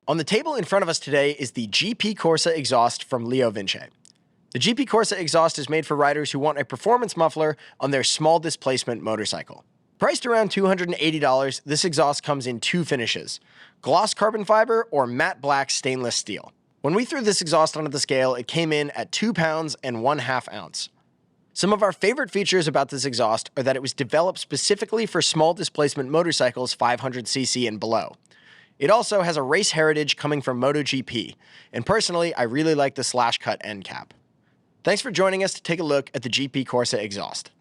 On the table in front of us today is the GP Corsa exhaust from LeoVince. The GP Corsa exhaust is made for riders who want a performance muffler on their small displacement motorcycle. Priced around $280, this exhaust comes in two finishes: gloss carbon fiber or matte black stainless steel. When we threw this exhaust onto the scale, it came in at 2 pounds and 1/2 ounce. Some of our favorite features about this exhaust are that it was developed specifically for small displacement motorcycles 500cc and below. It also has a race heritage coming from MotoGP, and personally, I really like the slash-cut end cap. Thanks for joining us to take a look at the GP Corsa exhaust.